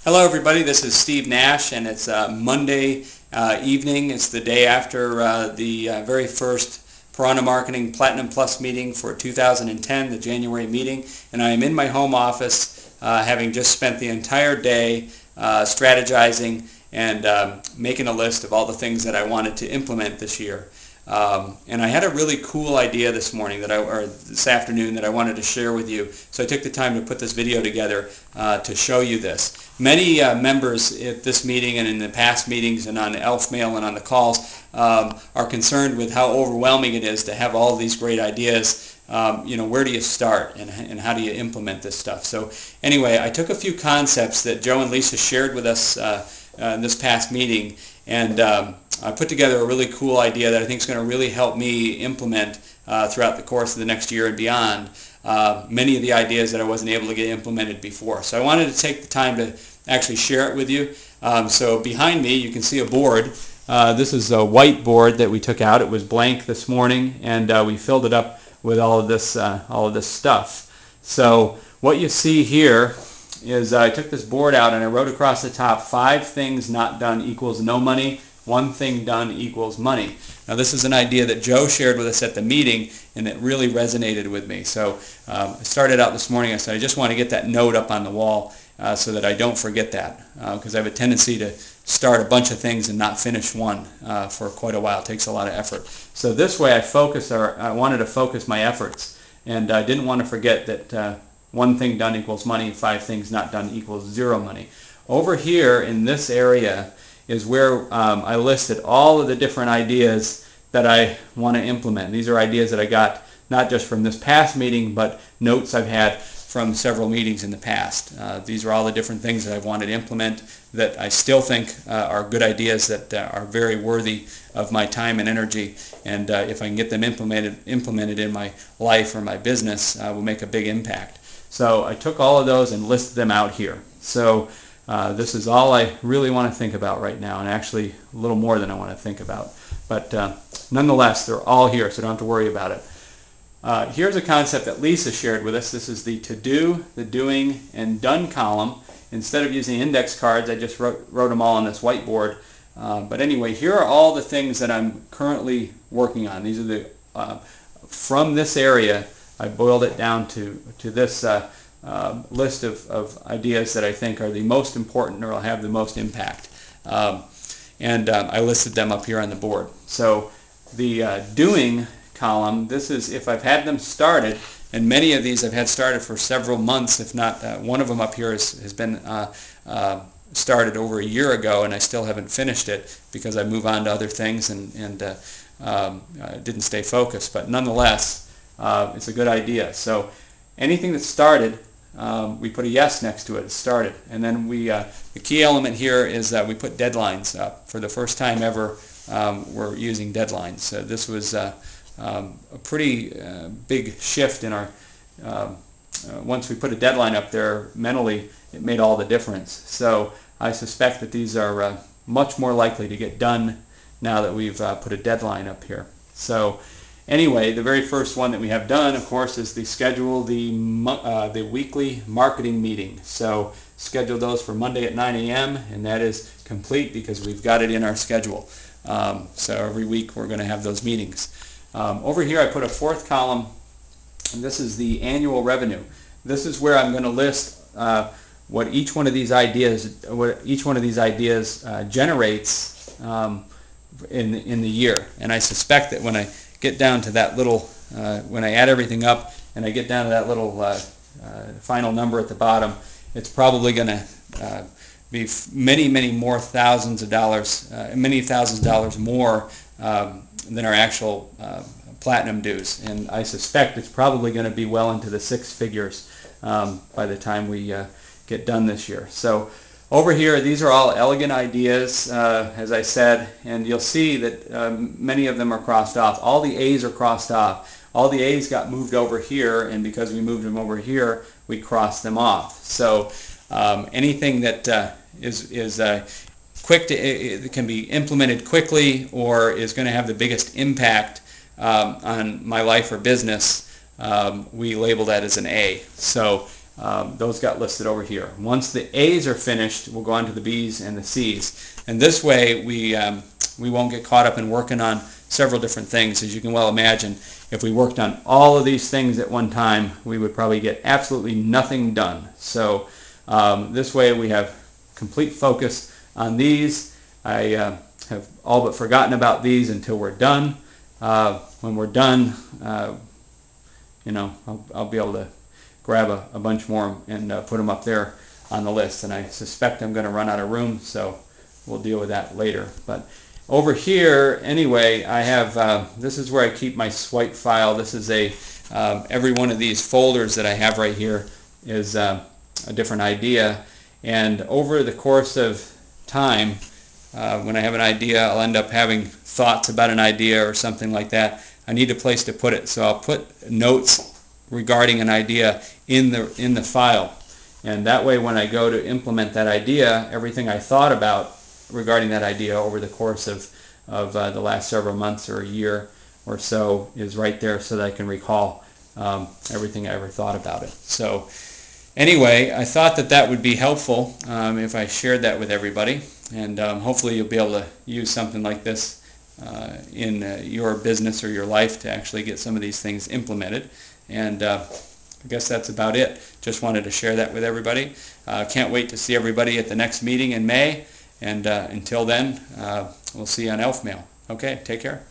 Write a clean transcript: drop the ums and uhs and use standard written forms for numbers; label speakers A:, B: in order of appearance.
A: Hello everybody, this is Steve Nash, and it's Monday evening. It's the day after the very first Piranha Marketing Platinum Plus meeting for 2010, the January meeting, and I am in my home office having just spent the entire day strategizing and making a list of all the things that I wanted to implement this year. And I had a really cool idea this morning or this afternoon that I wanted to share with you. So I took the time to put this video together to show you this. Many members at this meeting and in the past meetings and on Elf Mail and on the calls are concerned with how overwhelming it is to have all these great ideas. Where do you start and how do you implement this stuff? So anyway, I took a few concepts that Joe and Lisa shared with us in this past meeting, and I put together a really cool idea that I think is going to really help me implement throughout the course of the next year and beyond many of the ideas that I wasn't able to get implemented before. So I wanted to take the time to actually share it with you. So behind me you can see a board. This is a whiteboard that we took out. It was blank this morning, and we filled it up with all of this stuff. So what you see here is I took this board out and I wrote across the top, 5 things not done equals no money, 1 thing done equals money. Now this is an idea that Joe shared with us at the meeting, and it really resonated with me. So I started out this morning, I said I just want to get that note up on the wall so that I don't forget that, because I have a tendency to start a bunch of things and not finish one for quite a while. It takes a lot of effort. So this way I wanted to focus my efforts, and I didn't want to forget that 1 thing done equals money, 5 things not done equals 0 money. Over here in this area is where I listed all of the different ideas that I want to implement. These are ideas that I got not just from this past meeting, but notes I've had from several meetings in the past. These are all the different things that I've wanted to implement that I still think are good ideas that are very worthy of my time and energy, and if I can get them implemented in my life or my business, will make a big impact. So I took all of those and listed them out here. So this is all I really want to think about right now, and actually a little more than I want to think about. But nonetheless, they're all here, so don't have to worry about it. Here's a concept that Lisa shared with us. This is the to-do, the doing, and done column. Instead of using index cards, I just wrote them all on this whiteboard. But anyway, here are all the things that I'm currently working on. These are the from this area, I boiled it down to this list of ideas that I think are the most important or will have the most impact. And I listed them up here on the board. So the doing column, this is if I've had them started, and many of these I've had started for several months, if not one of them up here has been started over a year ago, and I still haven't finished it because I move on to other things and didn't stay focused. But nonetheless, it's a good idea. So anything that's started, we put a yes next to it. It's started. And then the key element here is that we put deadlines up. For the first time ever, we're using deadlines. So this was a pretty big shift in our, once we put a deadline up there, mentally it made all the difference. So I suspect that these are much more likely to get done now that we've put a deadline up here. So anyway, the very first one that we have done, of course, is schedule the weekly marketing meeting. So schedule those for Monday at 9 a.m. and that is complete because we've got it in our schedule. So every week we're going to have those meetings. Over here I put a 4th column, and this is the annual revenue. This is where I'm going to list what each one of these ideas generates in the year. And I suspect that when I get down to that little, when I add everything up and I get down to that little final number at the bottom, it's probably going to be many more thousands of dollars, many thousands of dollars more than our actual platinum dues. And I suspect it's probably going to be well into the 6 figures by the time we get done this year. So over here, these are all elegant ideas, as I said, and you'll see that many of them are crossed off. All the A's are crossed off. All the A's got moved over here, and because we moved them over here, we crossed them off. So anything that is quick it can be implemented quickly or is going to have the biggest impact on my life or business, we label that as an A. So those got listed over here. Once the A's are finished, we'll go on to the B's and the C's. And this way we won't get caught up in working on several different things. As you can well imagine, if we worked on all of these things at one time, we would probably get absolutely nothing done. So this way we have complete focus on these. I have all but forgotten about these until we're done. When we're done, you know, I'll be able to grab a bunch more and put them up there on the list. And I suspect I'm going to run out of room, so we'll deal with that later. But over here, anyway, I have, this is where I keep my swipe file. This is every one of these folders that I have right here is a different idea. And over the course of time, when I have an idea, I'll end up having thoughts about an idea or something like that. I need a place to put it, so I'll put notes regarding an idea in the file. And that way when I go to implement that idea, everything I thought about regarding that idea over the course of the last several months or a year or so is right there, so that I can recall everything I ever thought about it. So anyway, I thought that would be helpful if I shared that with everybody, and hopefully you'll be able to use something like this in your business or your life to actually get some of these things implemented. And I guess that's about it. Just wanted to share that with everybody. Can't wait to see everybody at the next meeting in May. And until then, we'll see you on Elf Mail. Okay, take care.